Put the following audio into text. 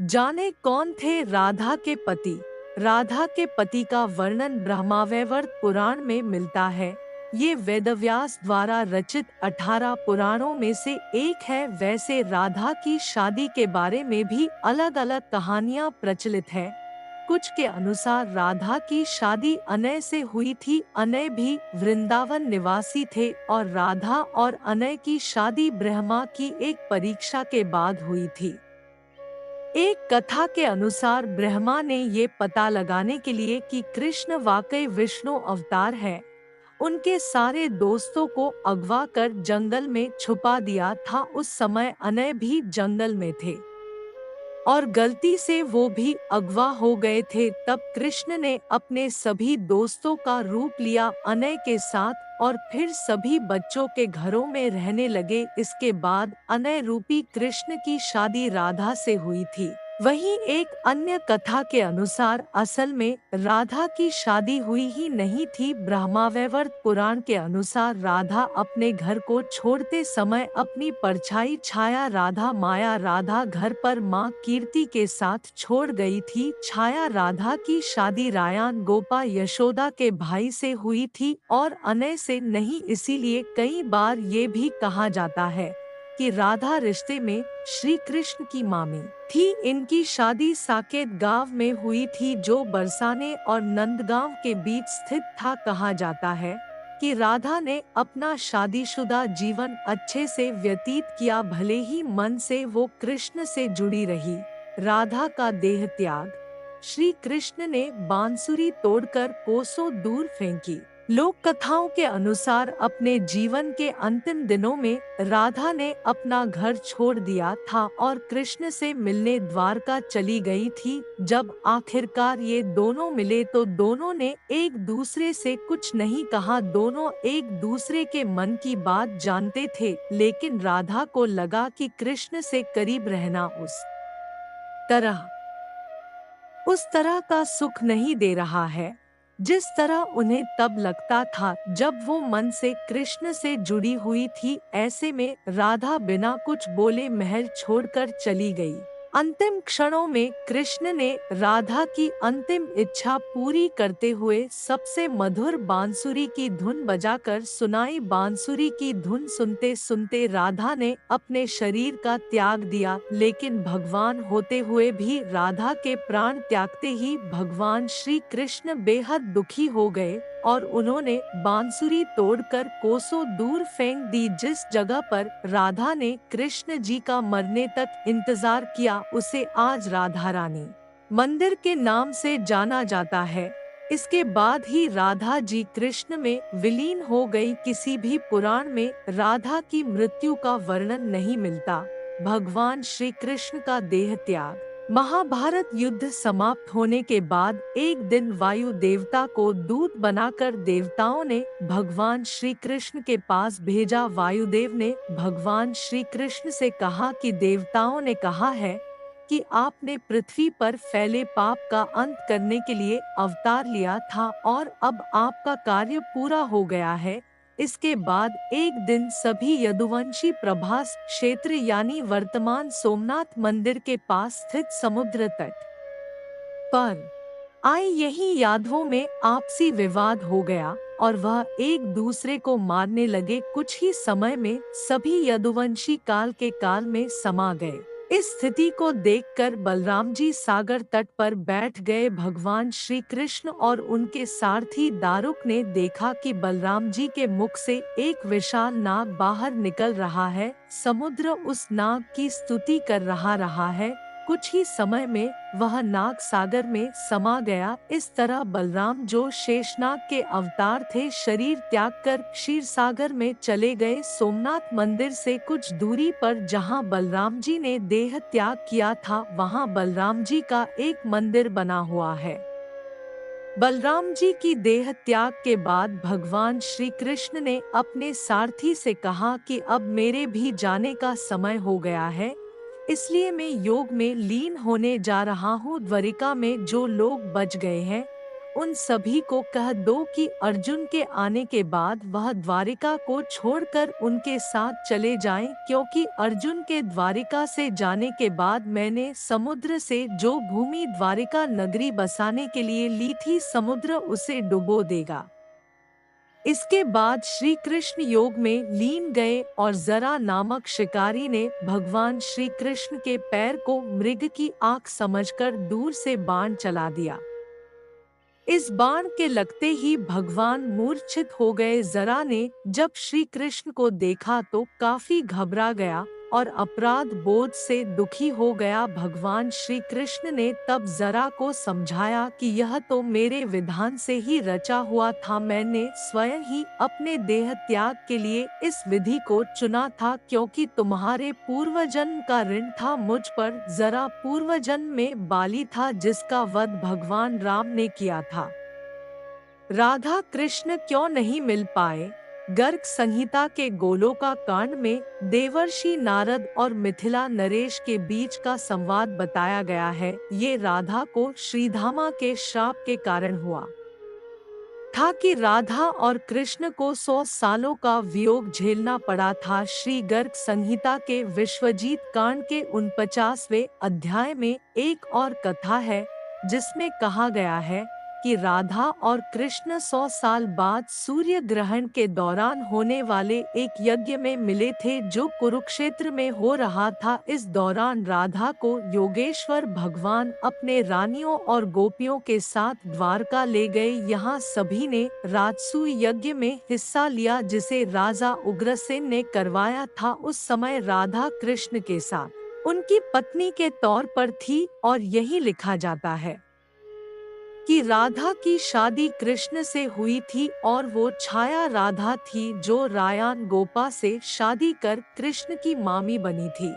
जाने कौन थे राधा के पति। राधा के पति का वर्णन ब्रह्मावैवर्त पुराण में मिलता है। ये वेदव्यास द्वारा रचित 18 पुराणों में से एक है। वैसे राधा की शादी के बारे में भी अलग अलग कहानियां प्रचलित है। कुछ के अनुसार राधा की शादी अनय से हुई थी। अनय भी वृंदावन निवासी थे और राधा और अनय की शादी ब्रह्मा की एक परीक्षा के बाद हुई थी। एक कथा के अनुसार ब्रह्मा ने ये पता लगाने के लिए कि कृष्ण वाकई विष्णु अवतार है, उनके सारे दोस्तों को अगवा कर जंगल में छुपा दिया था। उस समय अनय भी जंगल में थे और गलती से वो भी अगवा हो गए थे। तब कृष्ण ने अपने सभी दोस्तों का रूप लिया अनय के साथ और फिर सभी बच्चों के घरों में रहने लगे। इसके बाद अनय रूपी कृष्ण की शादी राधा से हुई थी। वहीं एक अन्य कथा के अनुसार असल में राधा की शादी हुई ही नहीं थी। ब्रह्मावैवर्त पुराण के अनुसार राधा अपने घर को छोड़ते समय अपनी परछाई छाया राधा माया राधा घर पर माँ कीर्ति के साथ छोड़ गई थी। छाया राधा की शादी रायान गोपा यशोदा के भाई से हुई थी और अनय से नहीं। इसीलिए कई बार ये भी कहा जाता है कि राधा रिश्ते में श्री कृष्ण की मामी थी। इनकी शादी साकेत गांव में हुई थी जो बरसाने और नंदगांव के बीच स्थित था। कहा जाता है कि राधा ने अपना शादीशुदा जीवन अच्छे से व्यतीत किया, भले ही मन से वो कृष्ण से जुड़ी रही। राधा का देह त्याग। श्री कृष्ण ने बांसुरी तोड़कर कोसों दूर फेंकी। लोक कथाओं के अनुसार अपने जीवन के अंतिम दिनों में राधा ने अपना घर छोड़ दिया था और कृष्ण से मिलने द्वारका चली गई थी। जब आखिरकार ये दोनों मिले तो दोनों ने एक दूसरे से कुछ नहीं कहा। दोनों एक दूसरे के मन की बात जानते थे, लेकिन राधा को लगा कि कृष्ण से करीब रहना तरह उस तरह का सुख नहीं दे रहा है जिस तरह उन्हें तब लगता था जब वो मन से कृष्ण से जुड़ी हुई थी। ऐसे में राधा बिना कुछ बोले महल छोड़कर चली गई। अंतिम क्षणों में कृष्ण ने राधा की अंतिम इच्छा पूरी करते हुए सबसे मधुर बांसुरी की धुन बजाकर सुनाई। बांसुरी की धुन सुनते सुनते राधा ने अपने शरीर का त्याग दिया, लेकिन भगवान होते हुए भी राधा के प्राण त्यागते ही भगवान श्री कृष्ण बेहद दुखी हो गए और उन्होंने बांसुरी तोड़कर कोसों दूर फेंक दी। जिस जगह पर राधा ने कृष्ण जी का मरने तक इंतजार किया उसे आज राधा रानी मंदिर के नाम से जाना जाता है। इसके बाद ही राधा जी कृष्ण में विलीन हो गई। किसी भी पुराण में राधा की मृत्यु का वर्णन नहीं मिलता। भगवान श्री कृष्ण का देह त्याग। महाभारत युद्ध समाप्त होने के बाद एक दिन वायु देवता को दूत बनाकर देवताओं ने भगवान श्री कृष्ण के पास भेजा। वायुदेव ने भगवान श्री कृष्ण से कहा कि देवताओं ने कहा है कि आपने पृथ्वी पर फैले पाप का अंत करने के लिए अवतार लिया था और अब आपका कार्य पूरा हो गया है। इसके बाद एक दिन सभी यदुवंशी प्रभास क्षेत्र यानी वर्तमान सोमनाथ मंदिर के पास स्थित समुद्र तट पर आए। यही यादवों में आपसी विवाद हो गया और वह एक दूसरे को मारने लगे। कुछ ही समय में सभी यदुवंशी काल के काल में समा गए। इस स्थिति को देखकर बलराम जी सागर तट पर बैठ गए। भगवान श्री कृष्ण और उनके सारथी दारुक ने देखा कि बलराम जी के मुख से एक विशाल नाग बाहर निकल रहा है। समुद्र उस नाग की स्तुति कर रहा है। कुछ ही समय में वह नाग सागर में समा गया। इस तरह बलराम जो शेषनाग के अवतार थे शरीर त्याग कर क्षीर सागर में चले गए। सोमनाथ मंदिर से कुछ दूरी पर जहां बलराम जी ने देह त्याग किया था वहां बलराम जी का एक मंदिर बना हुआ है। बलराम जी की देह त्याग के बाद भगवान श्री कृष्ण ने अपने सारथी से कहा कि अब मेरे भी जाने का समय हो गया है, इसलिए मैं योग में लीन होने जा रहा हूँ। द्वारिका में जो लोग बच गए हैं उन सभी को कह दो कि अर्जुन के आने के बाद वह द्वारिका को छोड़कर उनके साथ चले जाएं, क्योंकि अर्जुन के द्वारिका से जाने के बाद मैंने समुद्र से जो भूमि द्वारिका नगरी बसाने के लिए ली थी, समुद्र उसे डुबो देगा। इसके बाद श्री कृष्ण योग में लीन गए और जरा नामक शिकारी ने भगवान श्री कृष्ण के पैर को मृग की आंख समझकर दूर से बाण चला दिया। इस बाण के लगते ही भगवान मूर्छित हो गए। जरा ने जब श्री कृष्ण को देखा तो काफी घबरा गया और अपराध बोध से दुखी हो गया। भगवान श्री कृष्ण ने तब जरा को समझाया कि यह तो मेरे विधान से ही रचा हुआ था, मैंने स्वयं ही अपने देह त्याग के लिए इस विधि को चुना था, क्योंकि तुम्हारे पूर्वजन्म का ऋण था मुझ पर। जरा पूर्वजन्म में बाली था जिसका वध भगवान राम ने किया था। राधा कृष्ण क्यों नहीं मिल पाए? गर्ग संहिता के गोलोका कांड में देवर्षि नारद और मिथिला नरेश के बीच का संवाद बताया गया है। ये राधा को श्रीधामा के श्राप के कारण हुआ था कि राधा और कृष्ण को 100 सालों का वियोग झेलना पड़ा था। श्री गर्ग संहिता के विश्वजीत कांड के 49वें अध्याय में एक और कथा है जिसमें कहा गया है कि राधा और कृष्ण 100 साल बाद सूर्य ग्रहण के दौरान होने वाले एक यज्ञ में मिले थे जो कुरुक्षेत्र में हो रहा था। इस दौरान राधा को योगेश्वर भगवान अपने रानियों और गोपियों के साथ द्वारका ले गए। यहाँ सभी ने राजसूय यज्ञ में हिस्सा लिया जिसे राजा उग्रसेन ने करवाया था। उस समय राधा कृष्ण के साथ उनकी पत्नी के तौर पर थी और यही लिखा जाता है कि राधा की शादी कृष्ण से हुई थी और वो छाया राधा थी जो रायान गोपा से शादी कर कृष्ण की मामी बनी थी।